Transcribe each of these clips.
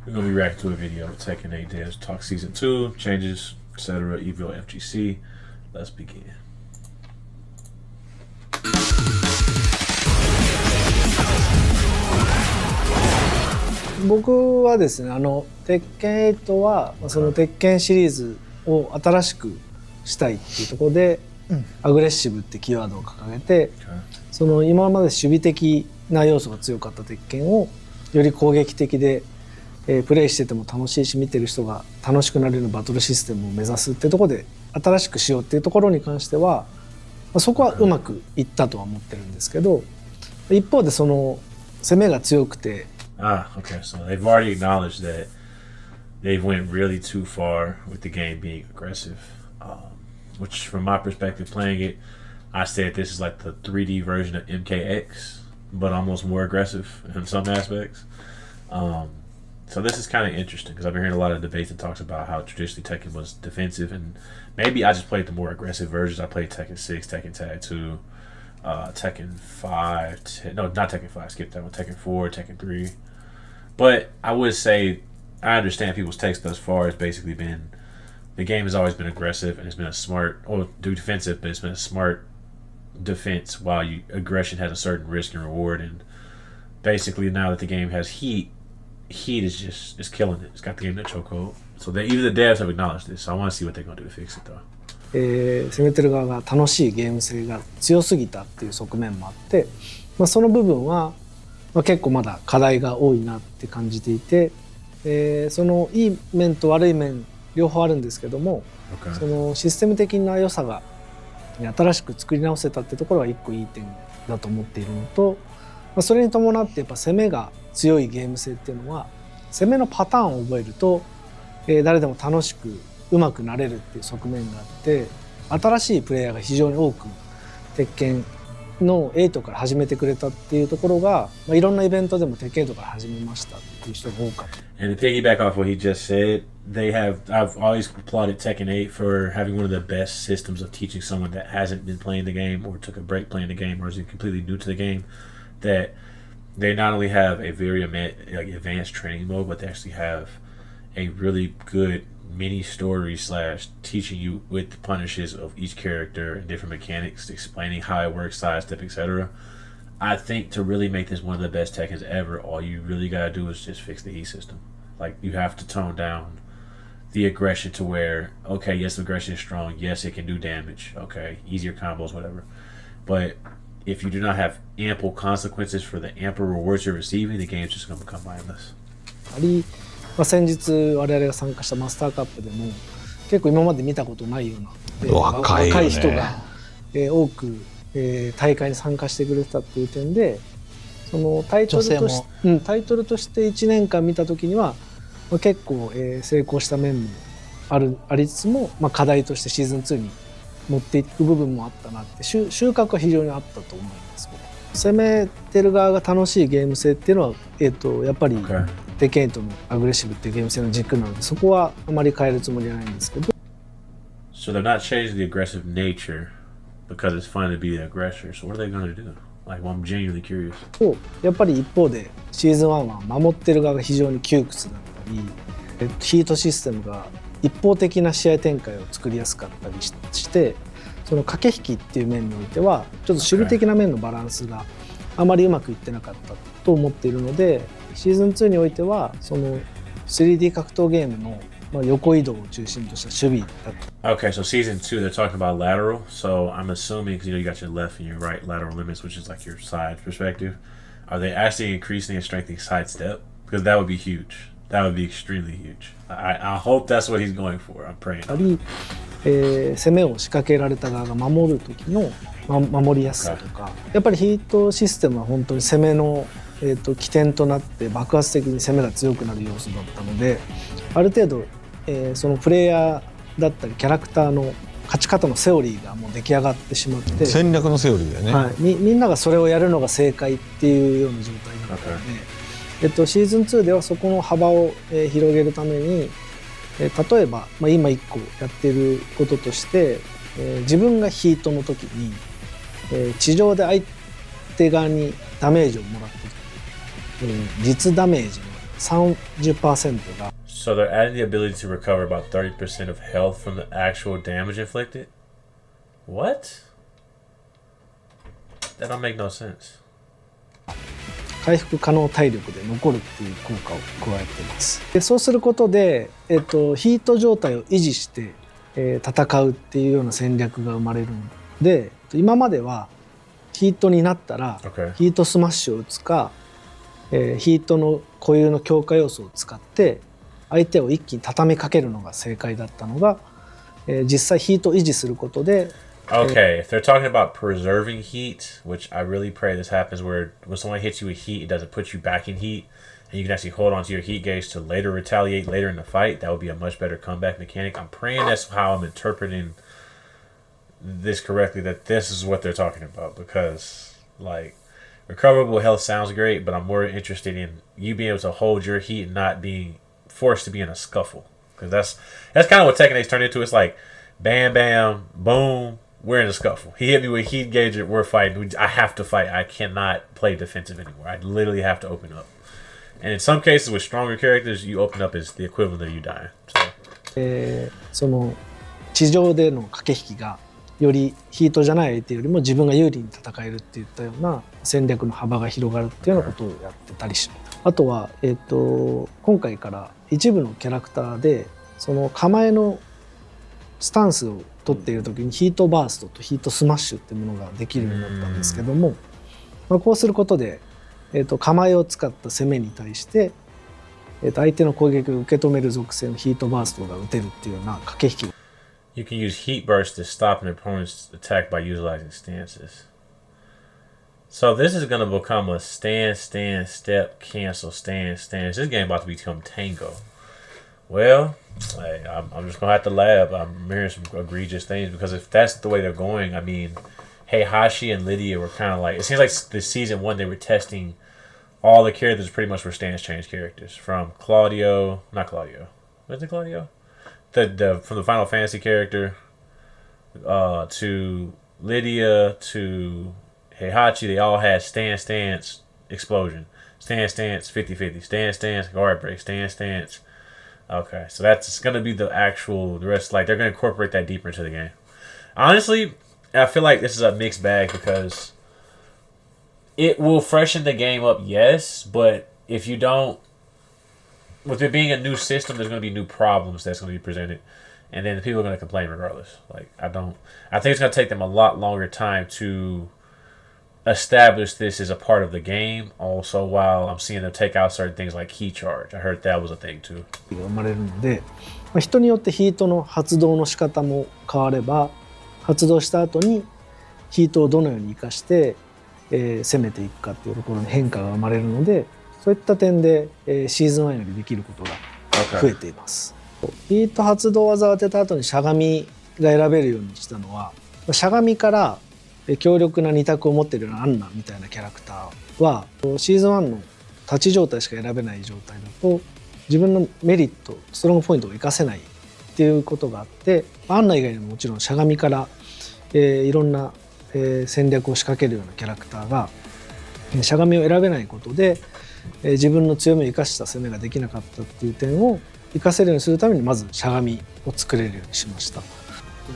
We're going to be reacting to a video of Tekken 8 Devs Talk Season 2, changes, etc., Evo FGC. Let's begin. 僕はですね、鉄拳8はその鉄拳シリーズを新しくしたいっていうところで、アグレッシブってキーワードを掲げて、その今まで守備的な要素が強かった鉄拳をより攻撃的で、プレイしてても楽しいし、見てる人が楽しくなるようなバトルシステムを目指すっていうところで新しくしようっていうところに関しては、そこはうまくいったとは思ってるんですけど、一方でその攻めが強くて。Okay. So they've already acknowledged that they've went really too far with the game being aggressive, which from my perspective playing it, I said this is like the 3D version of MKX, but almost more aggressive in some aspects. So this is kind of interesting because I've been hearing a lot of debates and talks about how traditionally Tekken was defensive, and maybe I just played the more aggressive versions. I played Tekken 6, Tekken Tag 2, Tekken 5, no, not Tekken 5, skip that one, Tekken 4, Tekken 3. But I would say I understand people's takes thus far has basically been the game has always been aggressive and it's been a smart, or defensive, but it's been a smart defense while aggression has a certain risk and reward. And basically now that the game has heat is killing it. It's got the game in a chokehold. So even the devs have acknowledged this. So I want to see what they're going to do to fix it though. 攻めてる側が楽しいゲーム性が強すぎたっていう側面もあって、その部分は結構まだ課題が多いなって感じていて、そのいい面と悪い面両方あるんですけども、そのシステム的な良さが新しく作り直せたってところは一個いい点だと思っているのと、それに伴ってやっぱ攻めが強いゲーム性っていうのは攻めのパターンを覚えると、誰でも楽しく上手くなれるっていう側面があって、新しいプレイヤーが非常に多く鉄拳の8から始めてくれたっていうところが、いろんなイベントでも鉄拳8から始めましたっていう人が多かった。And to piggyback off what he just said, I've always applauded Tekken 8 for having one of the best systems of teaching someone that hasn't been playing the game or took a break playing the game or is completely new to the game, that they not only have a very advanced training mode, but they actually have a really good mini story / teaching you with the punishes of each character and different mechanics, explaining how it works, sidestep, etc. I think to really make this one of the best Tekkens ever, all you really gotta do is just fix the heat system. Like, you have to tone down the aggression to where, okay, yes, aggression is strong, yes, it can do damage, okay, easier combos, whatever. But if you do not have ample consequences for the ample rewards you're receiving, the game's just gonna become mindless. 先日我々が参加したマスターカップでも結構今まで見たことないような、若い人が、多く、大会に参加してくれたっていう点で、そのタイトルとして1年間見た時には、結構、成功した面もありつつも、課題としてシーズン2に持っていく部分もあったなって、収穫は非常にあったと思います。攻めてる側が楽しいゲーム性っていうのは、やっぱりテケンとのアグレッシブっていうゲーム性の軸なので、そこはあまり変えるつもりはないんですけど。So they're not changing the aggressive nature because it's fun to be the aggressor. So what are they going to do? Like, I'm genuinely curious. やっぱり一方でシーズン1は守ってる側が非常に窮屈だったり、ヒートシステムが一方的な試合展開を作りやすかったりして、その駆け引きっていう面においてはちょっと守備的な面のバランスがあまりうまくいってなかったと思っているので、シーズン2においてはその 3D 格闘ゲームの横移動を中心とした守備だった。Okay, so season 2 they're talking about lateral. So I'm assuming, because you got your left and your right lateral limits, which is like your side perspective. Are they actually increasing and strengthening side step? Because that would be huge. That would be extremely huge. I hope that's what he's going for. I'm praying. 攻めを仕掛けられた側が守る時の守りやすさとか、やっぱりヒートシステムは本当に攻めの、起点となって爆発的に攻めが強くなる要素だったので、ある程度、そのプレイヤーだったりキャラクターの勝ち方のセオリーがもう出来上がってしまって、戦略のセオリーだよね、はい、みんながそれをやるのが正解っていうような状態だったので、シーズン2ではそこの幅を、広げるために、例えば、今1個やっていることとして、自分がヒートの時に、地上で相手側にダメージをもらった時、実ダメージの30% が So they're adding the ability to recover about 30% of health from the actual damage inflicted? What? That don't make no sense. 回復可能体力で残るっていう効果を加えています。でそうすることで、ヒート状態を維持して、戦うっていうような戦略が生まれるので、今まではヒートになったら、ヒートスマッシュを打つか、ヒートの固有の強化要素を使って相手を一気に畳みかけるのが正解だったのが、実際ヒートを維持することで Okay, if they're talking about preserving heat, which I really pray this happens, where when someone hits you with heat, it doesn't put you back in heat, and you can actually hold on to your heat gauge to later retaliate later in the fight, that would be a much better comeback mechanic. I'm praying that's how I'm interpreting this correctly, that this is what they're talking about, because, like, recoverable health sounds great, but I'm more interested in you being able to hold your heat and not being forced to be in a scuffle, because that's kind of what Tekken 8's turned into. It's like, bam, bam, boom, we're in a scuffle. He hit me with heat gauge, we're fighting. I have to fight. I cannot play defensive anymore. I literally have to open up. And in some cases with stronger characters, you open up as the equivalent of you dying. So. その地上での駆け引きがよりヒートじゃない相手よりも自分が有利に戦えるっていったような戦略の幅が広がるっていうようなことをやってたりします。あとは、今回から一部のキャラクターでその構えのスタンスを取っている時にヒートバーストとヒートスマッシュっていうものができるようになったんですけども、こうすることで、構えを使った攻めに対して、相手の攻撃を受け止める属性のヒートバーストが打てるっていうような駆け引き。You can use heat burst to stop an opponent's attack by utilizing stances. So this is going to become a stand, step, cancel, stand. This game about to become Tango. Well, hey, I'm just going to have to laugh. I'm hearing some egregious things because if that's the way they're going, I mean, Heihachi and Lydia were kind of like, it seems like the season 1 they were testing all the characters pretty much were stance change characters. From Claudio, not Claudio. Was it Claudio? From the Final Fantasy character to Lydia to Heihachi, they all had stance, explosion. Stance, 50-50. Stance, guard break. Stance. Okay, so that's going to be the rest. Like, they're going to incorporate that deeper into the game. Honestly, I feel like this is a mixed bag because it will freshen the game up, yes, but if you don't, with it being a new system, there's going to be new problems that's going to be presented, and then the people are going to complain regardless. Like, I think it's going to take them a lot longer time to establish this as a part of the game. Also, while I'm seeing them take out certain things like key charge, I heard that was a thing too. 生まれるので、人によってヒートの発動の仕方も変われば、発動した後にヒートをどのように生かして、攻めていくかっていうところに変化が生まれるので、そういった点で、シーズン1よりできることが増えています。ヒート発動技を当てた後にしゃがみが選べるようにしたのは、しゃがみから強力な2択を持っているようなアンナみたいなキャラクターはシーズン1の立ち状態しか選べない状態だと自分のメリットストロングポイントを生かせないっていうことがあって、アンナ以外にももちろんしゃがみから、いろんな、戦略を仕掛けるようなキャラクターがしゃがみを選べないことで、自分の強みを生かした攻めができなかったっていう点を生かせるようにするためにまずしゃがみを作れるようにしました。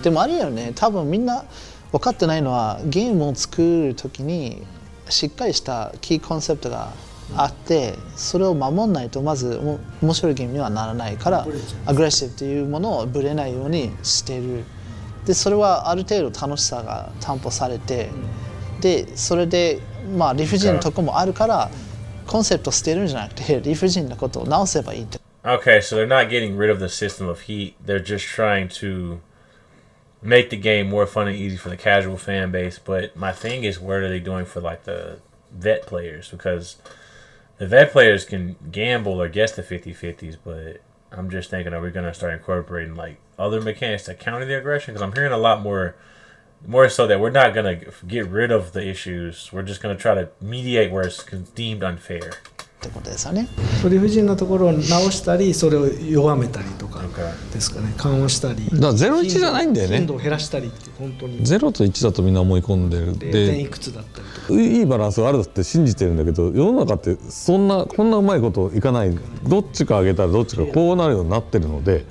でもあれよね、多分みんな分かってないのはゲームを作る時にしっかりしたキーコンセプトがあってそれを守んないとまず面白いゲームにはならないからアグレッシブというものをぶれないようにしている。でそれはある程度楽しさが担保されて、でそれでまあ理不尽なとこもあるからコンセプト捨てるんじゃなくて理不尽なことを直せばいいって。Okay, so they're not getting rid of the system of heat. They're just trying to make the game more fun and easy for the casual fan base. But my thing is, what are they doing for like the vet players? Because the vet players can gamble or guess the 50-50s, but I'm just thinking, are we going to start incorporating like other mechanics to counter the aggression? Because I'm hearing a lot more so that we're not going to get rid of the issues. We're just going to try to mediate where it's deemed unfair. ってことですよね。理不尽なところを直したりそれを弱めたりとか、ですかね、緩和したり、だから0-1じゃないんだよね。頻度を減らしたりって本当に0と1だとみんな思い込んでる。 0点いくつだったりとかいいバランスがあるって信じてるんだけど、世の中ってこんなうまいこといかない。どっちか上げたらどっちかこうなるようになってるので、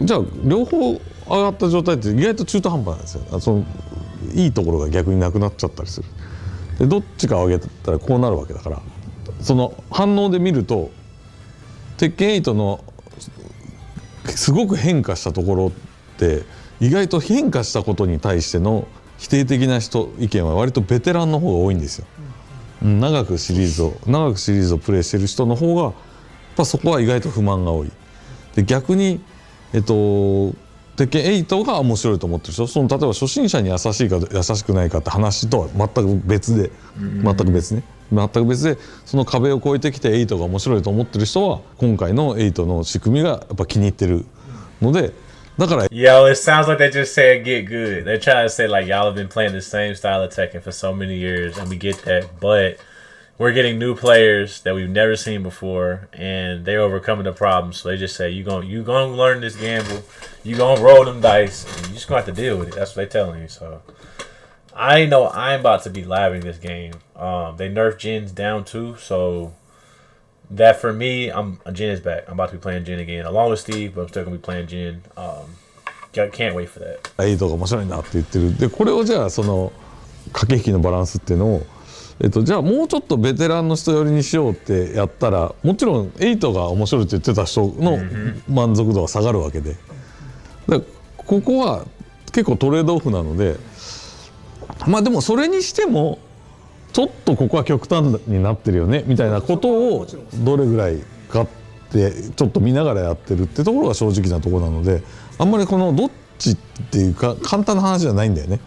じゃあ両方上がった状態って意外と中途半端なんですよ。そのいいところが逆になくなっちゃったりする。でどっちかを上げたらこうなるわけだから、その反応で見ると鉄拳8のすごく変化したところって意外と変化したことに対しての否定的な意見は割とベテランの方が多いんですよ。長くシリーズをプレイしてる人の方がやっぱそこは意外と不満が多い。で逆に鉄拳8が面白いと思ってる人、例えば初心者に優しいか優しくないかって話とは全く別で、全く別でその壁を越えてきて8が面白いと思ってる人は今回の8の仕組みがやっぱ気に入ってるので、だから Yo, it sounds like they just said get good. They're trying to say like y'all have been playing the same style of Tekken for so many years, and we get that, but we're getting new players that we've never seen before, and they're overcoming the problems. So they just say you gonna learn this gamble, you gonna roll them dice, and you just gonna have to deal with it. That's what they're telling you. So I know I'm about to be living this game. They nerfed Jin's down too, so that for me, Jin is back. I'm about to be playing Jin again, along with Steve, but I'm still gonna be playing Jin. Can't wait for that. 8が面白いなって言ってる。でこれをじゃあその駆け引きのバランスっていうのをじゃあもうちょっとベテランの人寄りにしようってやったら、もちろん8が面白いって言ってた人の満足度は下がるわけで、ここは結構トレードオフなので、まあでもそれにしてもちょっとここは極端になってるよねみたいなことをどれぐらいかってちょっと見ながらやってるってところが正直なところなので、あんまりこのどっちっていうか簡単な話じゃないんだよね。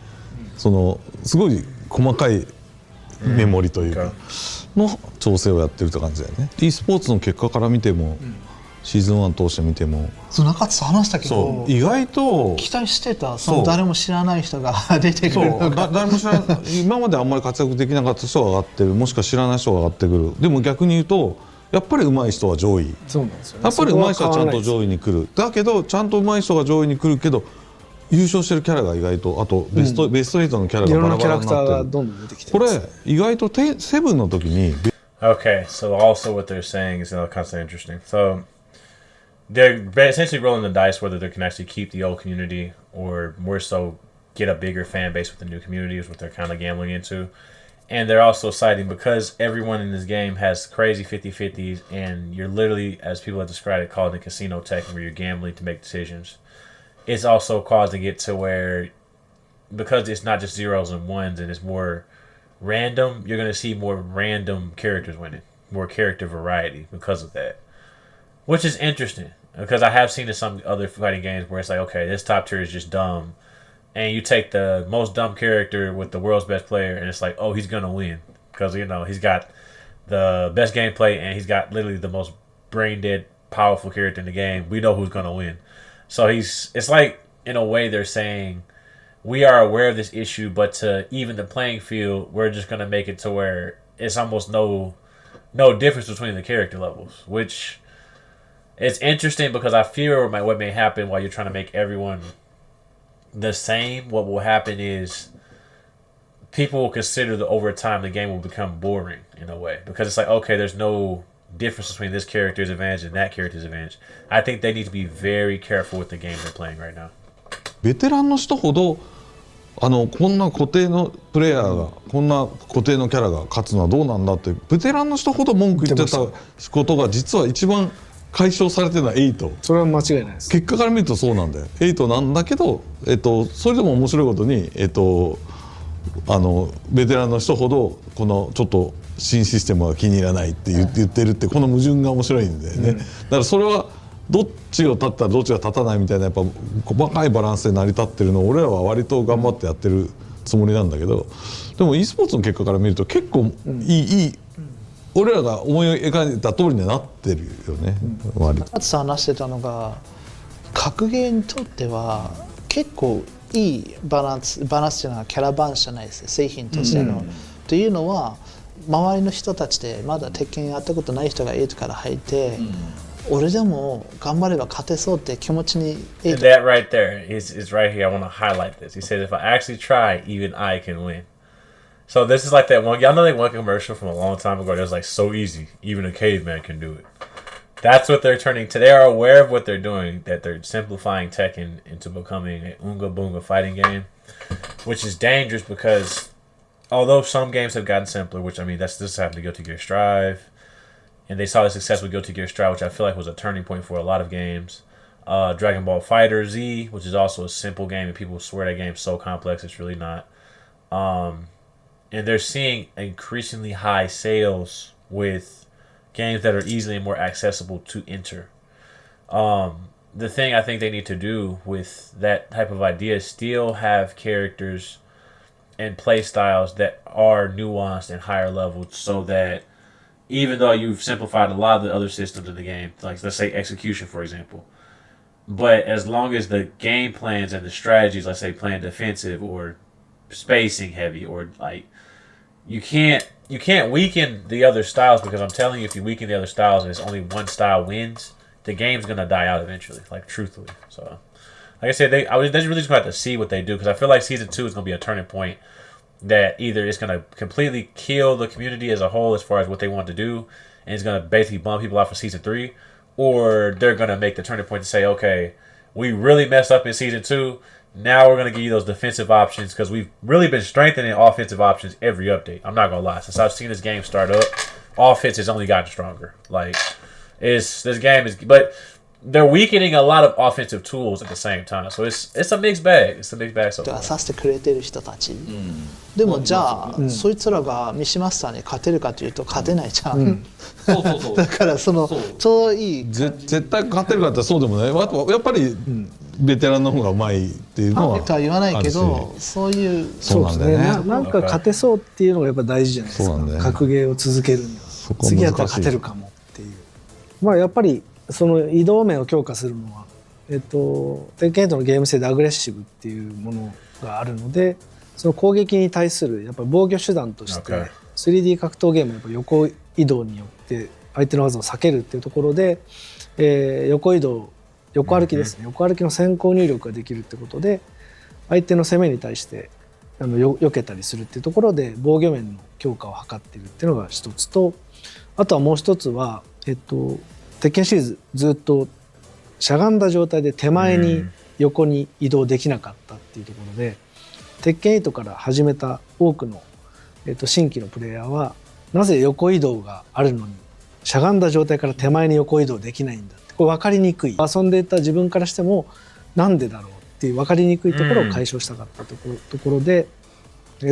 そのすごい細かいメモリというかの調整をやってるって感じだよね。e スポーツの結果から見ても、シーズン1通して見ても、中津話したけど意外と期待してたその誰も知らない人が出てくるのが誰も知らない今まであんまり活躍できなかった人が上がってる、もしくは知らない人が上がってくる。でも逆に言うとやっぱり上手い人は上位、そうなんですよね、やっぱり上手い人はちゃんと上位に来る。だけどちゃんと上手い人が上位に来るけど優勝してるキャラが意外と、あとベスト8のキャラがバラバラになってる。これ意外とセブンの時に Okay, so also what they're saying is kind of interesting. So they're essentially rolling the dice whether they can actually keep the old community or more so get a bigger fan base with the new community is what they're kind of gambling into. And they're also citing because everyone in this game has crazy 50-50s and you're literally, as people have described it, called the casino tech where you're gambling to make decisions. It's also causing it to where because it's not just zeros and ones and it's more random, you're going to see more random characters winning, more character variety because of that, which is interesting because I have seen in some other fighting games where it's like, okay, this top tier is just dumb, and you take the most dumb character with the world's best player and it's like, oh, he's going to win because, you know, he's got the best gameplay and he's got literally the most brain dead powerful character in the game. We know who's going to win. So it's like, in a way, they're saying, we are aware of this issue, but to even the playing field, we're just going to make it to where it's almost no difference between the character levels, which it's interesting because I fear what may happen while you're trying to make everyone the same. What will happen is people will consider that over time the game will become boring in a way because it's like, okay, there's no difference between this character's advantage and that character's advantage. I think they need to be very careful with the game they're playing right now. ベテランの人ほどこんな固定のプレイヤーが、こんな固定のキャラが勝つのはどうなんだってベテランの人ほど文句言ってたことが実は一番解消されてるのは8。それは間違いないです。結果から見るとそうなんだよ。8なんだけど、それでも面白いことに、ベテランの人ほどこのちょっと新システムが気に入らないって言ってるってこの矛盾が面白いんだよね。だからそれはどっちを立ったらどっちが立たないみたいなやっぱ細かいバランスで成り立ってるのを俺らは割と頑張ってやってるつもりなんだけど、でも e スポーツの結果から見ると結構いい俺らが思い描いた通りにはなってるよね。割とあつさん話してたのが格ゲーにとっては結構いいバランスというのはキャラバンじゃないですね、製品としての。というのは周りの人たちでまだ鉄拳やったことない人が8から入って、俺でも頑張れば勝てそうって気持ちに And that right there is right here. I want to highlight this. He says, if I actually try, even I can win. So this is like that one. Y'all know that one commercial from a long time ago that was like so easy. Even a caveman can do it. That's what they're turning to. They are aware of what they're doing, that they're simplifying Tekken into becoming an Unga Boonga fighting game, which is dangerous because although some games have gotten simpler, which I mean, this happened to Guilty Gear Strive, and they saw the success with Guilty Gear Strive, which I feel like was a turning point for a lot of games. Dragon Ball Fighter Z, which is also a simple game, and people swear that game's so complex, it's really not. And they're seeing increasingly high sales with games that are easily and more accessible to enter. The thing I think they need to do with that type of idea is still have characters and play styles that are nuanced and higher leveled, so that even though you've simplified a lot of the other systems in the game, like let's say execution, for example, but as long as the game plans and the strategies, let's say playing defensive or spacing heavy, or like you can't weaken the other styles, because I'm telling you, if you weaken the other styles and it's only one style wins, the game's gonna die out eventually. Like truthfully, so like I said, they really just gonna have to see what they do, because I feel like season 2 is gonna be a turning point that either it's gonna completely kill the community as a whole as far as what they want to do, and it's gonna basically bump people out for season 3, or they're gonna make the turning point to say, okay, we really messed up in season 2. Now we're going to give you those defensive options, because we've really been strengthening offensive options every update. I'm not going to lie. Since I've seen this game start up, offense has only gotten stronger. Like, this game is... But they're weakening a lot of offensive tools at the same time. So it's a mixed bag. It's a mixed bag so far. させてくれてる人たち、でもじゃあ、そいつらがミシマスターに勝てるかというと勝てないじゃん、だからそのちょうどいい絶対勝てるかってそうでもない。やっぱりベテランの方がうまいっていうのはとは言わないけど、そういう、そうですね。なんか勝てそうっていうのがやっぱ大事じゃないですか。格ゲーを続けるには次やったら勝てるかもっていう。まあやっぱりその移動面を強化するのは、テッケン8のゲーム性でアグレッシブっていうものがあるので、その攻撃に対するやっぱり防御手段として 3D 格闘ゲームはやっぱ横移動によって相手の技を避けるっていうところで、横移動、横歩きですね、横歩きの先行入力ができるってことで相手の攻めに対して避けたりするっていうところで防御面の強化を図っているっていうのが一つと、あとはもう一つは、鉄拳シリーズずっとしゃがんだ状態で手前に横に移動できなかったっていうところで、鉄拳8から始めた多くの、新規のプレイヤーはなぜ横移動があるのにしゃがんだ状態から手前に横移動できないんだって、これ分かりにくい、遊んでいた自分からしてもなんでだろうっていう分かりにくいところを解消したかったところで、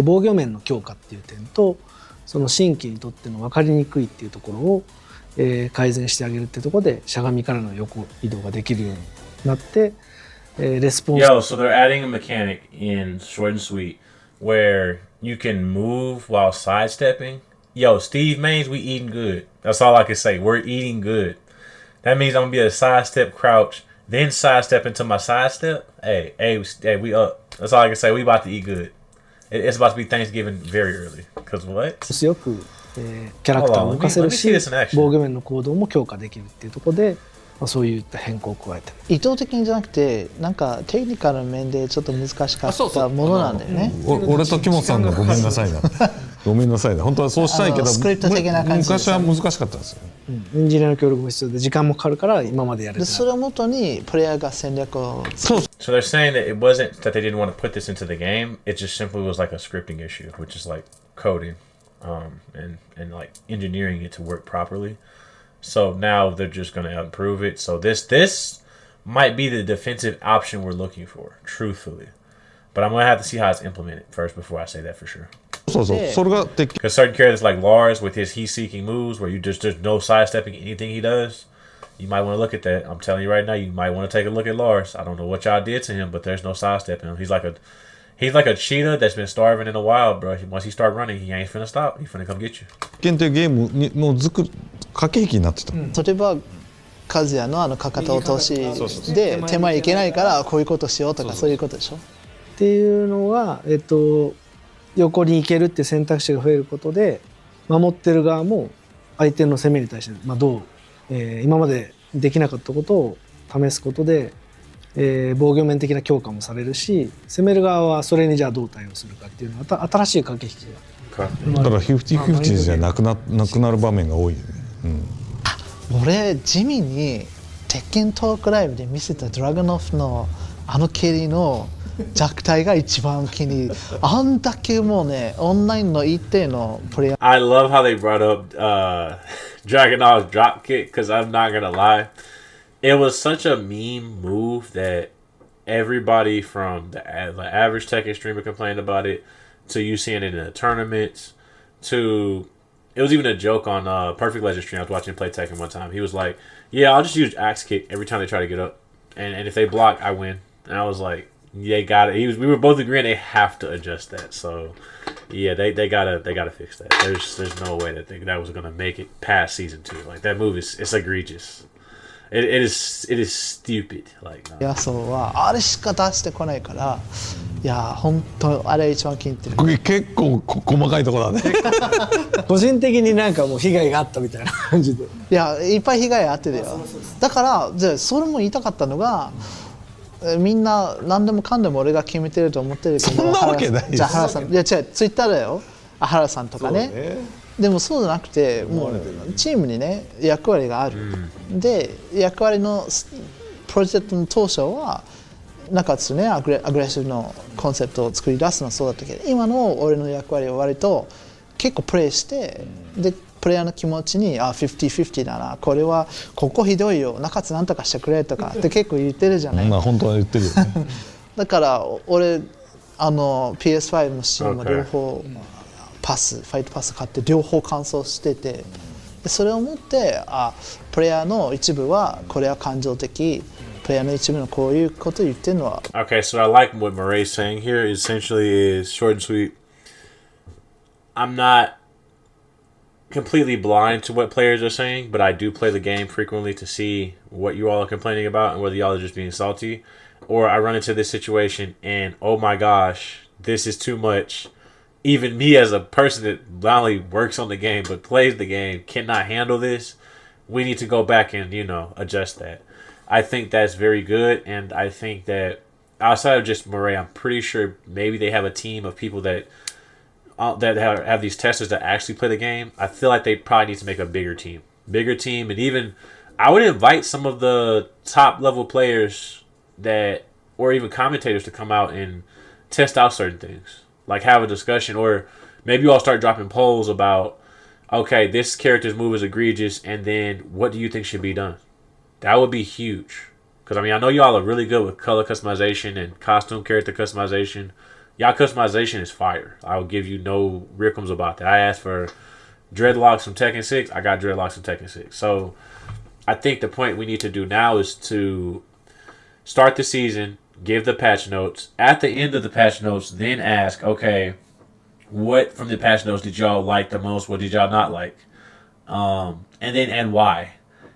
防御面の強化っていう点とその新規にとっての分かりにくいっていうところを改善してあげるってところでしゃがみからの横移動ができるようになって、レスポンス。Yo, so they're adding a mechanic in Short and Sweet where you can move while sidestepping. Yo, Steve Maines, we eating good. That's all I can say. We're eating good. That means I'm gonna be a sidestep crouch, then sidestep into my sidestep. Hey, we up. That's all I can say. We about to eat good. It's about to be Thanksgiving very early. Cause what? よくキャラクターを動かせるし、防御面の行動も強化できるっていうところで、そういった変更を加えてる。意図的にじゃなくて、なんかテクニカル面でちょっと難しかったものなんだよね。俺と木本さんがごめんなさいな。ごめんなさいな。本当はそうしたいけど、スクリプト的な感じ昔は難しかったんですよ。エンジニアの協力も必要で時間もかかるから今までやれてない。それをもとにプレイヤーが戦略を。So they're saying that it wasn't that they didn't want to put this into the game. It just simply was like a scripting issue, which is like coding. And like engineering it to work properly. So now they're just going to improve it. So this might be the defensive option we're looking for, truthfully. But I'm going to have to see how it's implemented first before I say that for sure. そうそう、それができ。 Because certain characters like Lars with his heat-seeking moves where there's no sidestepping anything he does, you might want to look at that. I'm telling you right now, you might want to take a look at Lars. I don't know what y'all did to him, but there's no sidestepping him. He's like a cheetah that's been starving in the wild, bro. Once he start running, he ain't finna stop. He finna come get you. 剣というゲームにもう駆け引きになってた。例えば和也のかかと落としで手前いけないからこういうことしようとかそういうことでしょ。っていうのは横に行けるっていう選択肢が増えることで守ってる側も相手の攻めに対してどう今までできなかったことを試すことで、防御面的な強化もされるし、攻める側はそれにじゃあどう対応するかっていうのは新しい駆け引きがだから50-50じゃなくなる場面が多いよね、俺地味に鉄拳トークライブで見せたドラゴノフのあの蹴りの弱体が一番気に入る。あんだけもうね、オンラインの一定のプレイヤー。I love how they brought up Dragunov's drop kick, because I'm not gonna lie, it was such a meme move that everybody from the average Tekken streamer complained about it, to you seeing it in the tournaments, to it was even a joke on Perfect Legend stream. I was watching him play Tekken one time. He was like, "Yeah, I'll just use axe kick every time they try to get up, and if they block, I win." And I was like, "They got it." We were both agreeing they have to adjust that. So, yeah, they gotta fix that. There's no way that was gonna make it past season 2. Like that move it's egregious. It is stupid. Like いやそうはあれしか出してこないから、いや本当あれ一番気に入ってる。これ結構細かいところだね個人的になんかもう被害があったみたいな感じで。いやいっぱい被害あってだよ。だからじゃあそれも言いたかったのが、みんな何でもかんでも俺が決めてると思ってるけど、そんなわけないです。じゃあ原さん、いや違うツイッターだよ。原さんとかね。でもそうじゃなくて、もうチームにね役割がある。で役割のプロジェクトの当初は中津ねアグレッシブのコンセプトを作り出すのはそうだったけど、今の俺の役割は割と結構プレイして、でプレイヤーの気持ちに50-50だな、これはここひどいよ、中津なんとかしてくれとかって結構言ってるじゃない。まあ本当は言ってるよねだから俺PS5 のシーンも両方ファイトパス買って両方完走してて、でそれをもってプレイヤーの一部はこれは感情的、プレイヤーの一部のこういうことを言ってるのは。Okay, so I like what Murray's saying here. Essentially is short and sweet. I'm not completely blind to what players are saying, but I do play the game frequently to see what you all are complaining about and whether y'all are just being salty, or I run into this situation and oh my gosh, this is too much. Even me as a person that not only works on the game but plays the game cannot handle this. We need to go back and, adjust that. I think that's very good, and I think that outside of just Murray, I'm pretty sure maybe they have a team of people that have these testers that actually play the game. I feel like they probably need to make a bigger team, and even I would invite some of the top level players or even commentators to come out and test out certain things. Like have a discussion, or maybe you all start dropping polls about, okay, this character's move is egregious, and then what do you think should be done? That would be huge. Because, I know y'all are really good with color customization and costume character customization. Y'all customization is fire. I will give you no rickums about that. I asked for dreadlocks from Tekken 6. I got dreadlocks from Tekken 6. So, I think the point we need to do now is to start the season, give the patch notes. At the end of the patch notes, then ask, okay, what from the patch notes did y'all like the most? What did y'all not like? And why?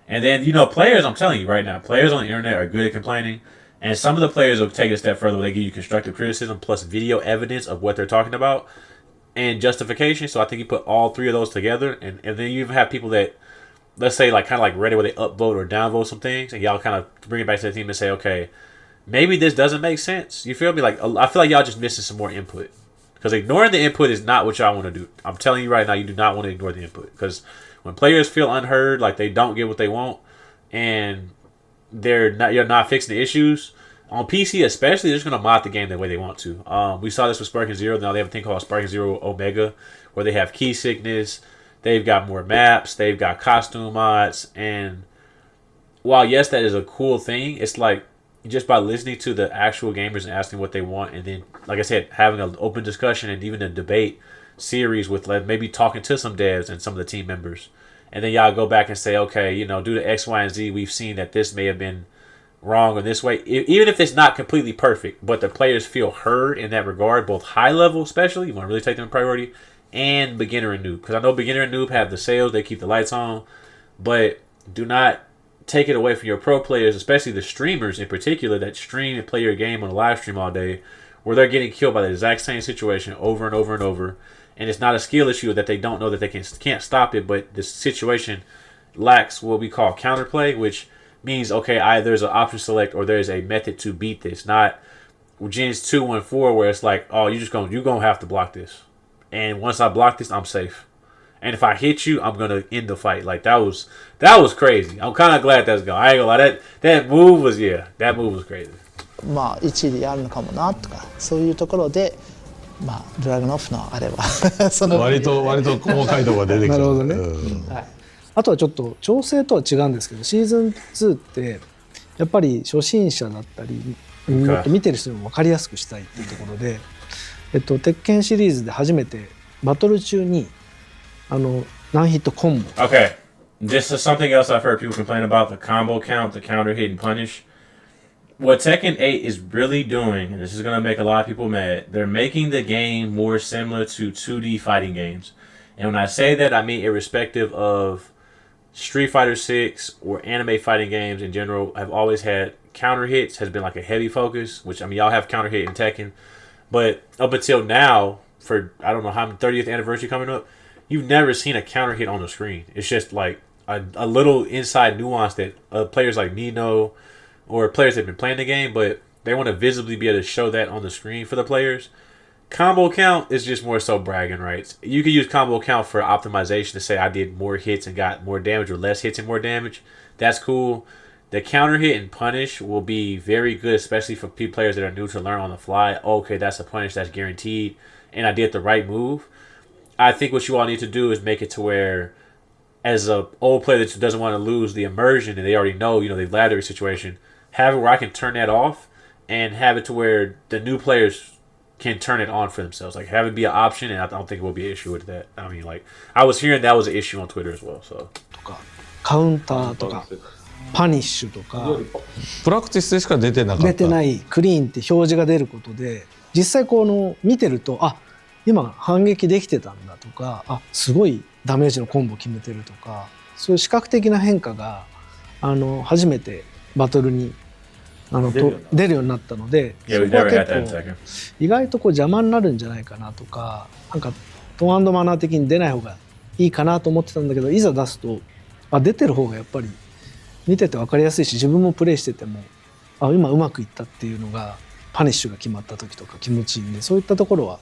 And then, players, I'm telling you right now, players on the internet are good at complaining. And some of the players will take it a step further where they give you constructive criticism plus video evidence of what they're talking about and justification. So I think you put all three of those together. And then you even have people that, let's say, like kind of like Reddit where they upvote or downvote some things. And y'all kind of bring it back to the team and say, okay, maybe this doesn't make sense. You feel me? Like, I feel like y'all just missing some more input. Because ignoring the input is not what y'all want to do. I'm telling you right now, you do not want to ignore the input. Because when players feel unheard, like they don't get what they want, and you're not fixing the issues, on PC especially, they're just going to mod the game the way they want to. We saw this with Sparking Zero. Now they have a thing called Sparking Zero Omega, where they have key sickness. They've got more maps. They've got costume mods. And while, yes, that is a cool thing, it's like, just by listening to the actual gamers and asking what they want, and then, like I said, having an open discussion and even a debate series with maybe talking to some devs and some of the team members, and then y'all go back and say, okay, due to X, Y, and Z, we've seen that this may have been wrong or this way, even if it's not completely perfect, but the players feel heard in that regard, both high level especially, you want to really take them in priority, and beginner and noob, because I know beginner and noob have the sales, they keep the lights on, but do not take it away from your pro players, especially the streamers in particular that stream and play your game on a live stream all day, where they're getting killed by the exact same situation over and over and over, and it's not a skill issue that they don't know that they can't stop it, but the situation lacks what we call counterplay, which means, okay, there's an option select or there's a method to beat this. Not Gens 2 and 4 where it's like, oh, you're gonna have to block this. And once I block this, I'm safe. And if I hit you, I'm gonna end the fight. Like that was crazy. I'm kind of glad that's gone. I ain't gonna lie, that move was crazy. まあ1位でやるのかもなとかそういうところでまあドラゴンオフのあれはその割と細かいところが出てきた。なるほどね、はい、あとはちょっと調整とは違うんですけどシーズン2ってやっぱり初心者だったりもっと見てる人にも分かりやすくしたいっていうところで、鉄拳シリーズで初めてバトル中に何ヒットコンボ Okay, this is something else I've heard people complain about, the combo count, the counter hit and punish. What Tekken 8 is really doing, and this is going to make a lot of people mad, they're making the game more similar to 2D fighting games. And when I say that, I mean irrespective of Street Fighter 6 or anime fighting games in general, have always had counter hits, has been like a heavy focus, which, I mean, y'all have counter hit in Tekken. But up until now, for, I don't know how many, 30th anniversary coming up, you've never seen a counter hit on the screen. It's just like a little inside nuance that players like me know, or players that have been playing the game, but they want to visibly be able to show that on the screen for the players. Combo count is just more so bragging rights. You can use combo count for optimization to say I did more hits and got more damage or less hits and more damage. That's cool. The counter hit and punish will be very good, especially for players that are new to learn on the fly. Okay, that's a punish, that's guaranteed, and I did the right move. I think what you all need to do is make it to where, as a old player that doesn't want to lose the immersion and they already know, they've labbed every situation, have it where I can turn that off and have it to where the new players can turn it on for themselves. Like, have it be an option, and I don't think it will be an issue with that. I mean, like, I was hearing that was an issue on Twitter as well, so. とかカウンターとかパニッシュとかプラクティスでしか出てなかった。出てないクリーンって表示が出ることで実際見てると今反撃できてたんだとかすごいダメージのコンボ決めてるとかそういう視覚的な変化が初めてバトルに出るようになったので、そこは結構意外と邪魔になるんじゃないかなとか、なんかトーン&マナー的に出ない方がいいかなと思ってたんだけど、いざ出すと出てる方がやっぱり見てて分かりやすいし、自分もプレイしてても今うまくいったっていうのがパニッシュが決まった時とか気持ちいいんで、そういったところは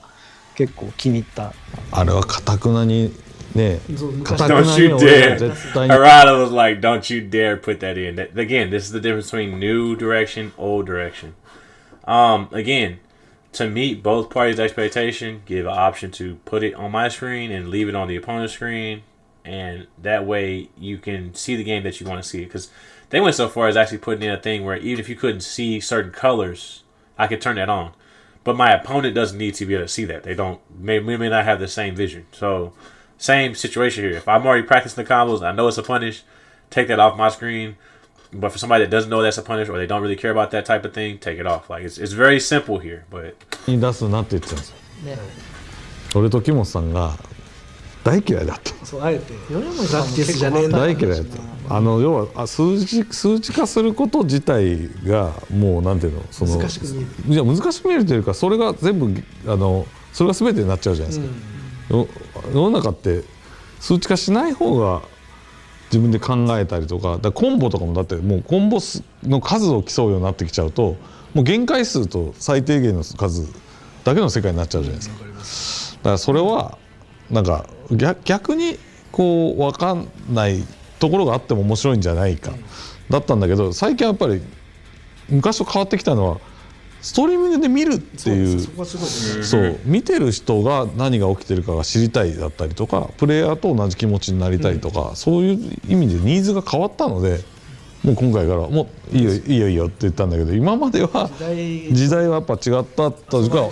結構気に入った。あれは堅くなにね、Don't you dare. Arada was like, don't you dare put that in. Again, this is the difference between new direction, old direction. Again, to meet both parties' expectation, give an option to put it on my screen and leave it on the opponent's screen, and that way you can see the game that you want to see. Because they went so far as actually putting in a thing where even if you couldn't see certain colors, I could turn that on. But my opponent doesn't need to be able to see that. They may not have the same vision. So same situation here. If I'm already practicing the combos, I know it's a punish, take that off my screen. But for somebody that doesn't know that's a punish or they don't really care about that type of thing, take it off. Like it's very simple here, but に出すなって言ってたんですよ。俺と木本さんが大嫌いだった。そうあえてプラクティスじゃねえな。大嫌いだった。要は数値化すること自体がもうなんていうの難しく見える。いや難しく見えるというか、それが全部それが全てになっちゃうじゃないですか。世の中って数値化しない方が自分で考えたりとか、コンボとかもだってもうコンボの数を競うようになってきちゃうと、もう限界数と最低限の数だけの世界になっちゃうじゃないですか。だからそれはなんか逆にこう分かんないところがあっても面白いんじゃないかだったんだけど、最近はやっぱり昔と変わってきたのはストリーミングで見るっていう、そう見てる人が何が起きてるかが知りたいだったりとか、プレイヤーと同じ気持ちになりたいとか、そういう意味でニーズが変わったので、もう今回からもういいよって言ったんだけど、今までは時代はやっぱ違ったというか、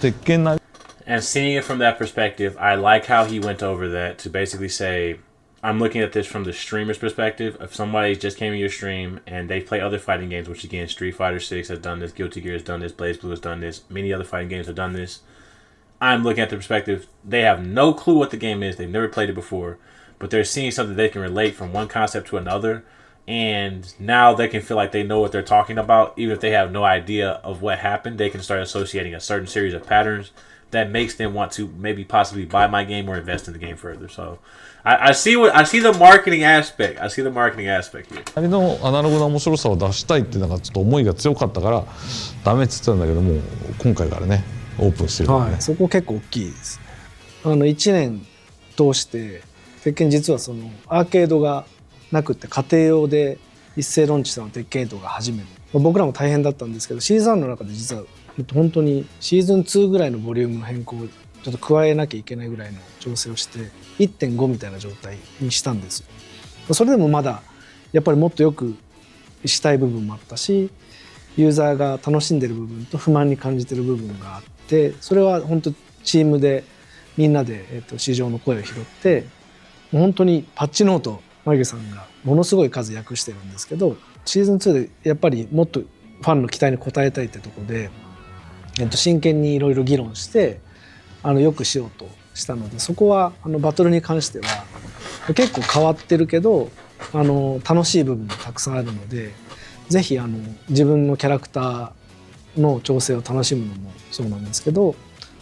鉄拳な。And seeing it from that perspective, I like how he went over that to basically say, I'm looking at this from the streamer's perspective. If somebody just came in your stream and they play other fighting games, which again, Street Fighter 6 has done this, Guilty Gear has done this, BlazBlue has done this, many other fighting games have done this. I'm looking at the perspective, they have no clue what the game is, they've never played it before, but they're seeing something they can relate from one concept to another, and now they can feel like they know what they're talking about, even if they have no idea of what happened. They can start associating a certain series of patterns that makes them want to maybe possibly buy my game or invest in the game further. So I see the marketing aspect. I see the marketing aspect here. あれのアナログな面白さを出したいってなんかちょっと思いが強かったからダメっつってたんだけども今回からねオープンしてるからね、はい、そこ結構大きいですね。1年通して鉄拳実はそのアーケードがなくって家庭用で一斉ローンチしたの鉄拳8が初めて、僕らも大変だったんですけどシーズン1の中で実は本当にシーズン2ぐらいのボリュームの変更をちょっと加えなきゃいけないぐらいの調整をして 1.5 みたいな状態にしたんですよ。それでもまだやっぱりもっとよくしたい部分もあったしユーザーが楽しんでる部分と不満に感じてる部分があってそれは本当チームでみんなで市場の声を拾って本当にパッチノートマイケさんがものすごい数訳してるんですけどシーズン2でやっぱりもっとファンの期待に応えたいってところで、真剣にいろいろ議論してよくしようとしたのでそこはバトルに関しては結構変わってるけど楽しい部分もたくさんあるのでぜひ自分のキャラクターの調整を楽しむのもそうなんですけど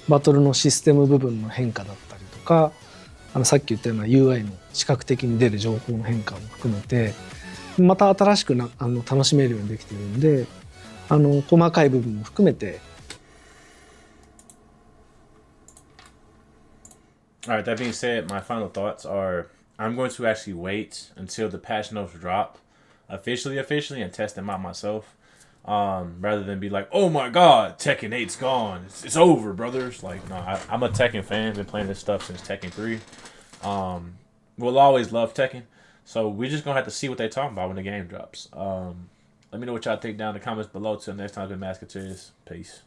バトルのシステム部分の変化だったりとかさっき言ったような UI の視覚的に出る情報の変化も含めてまた新しく楽しめるようにできてるんで細かい部分も含めて。 All right, that being said, my final thoughts are I'm going to actually wait until the patch notes drop officially and test them out myself rather than be like, oh my god, Tekken 8's gone. It's over, brothers. Like, no, I'm a Tekken fan. Been playing this stuff since Tekken 3. We'll always love Tekken. So we're just going to have to see what they're talking about when the game drops. Let me know what y'all think down in the comments below. Till next time, been MaskofTiers. Peace.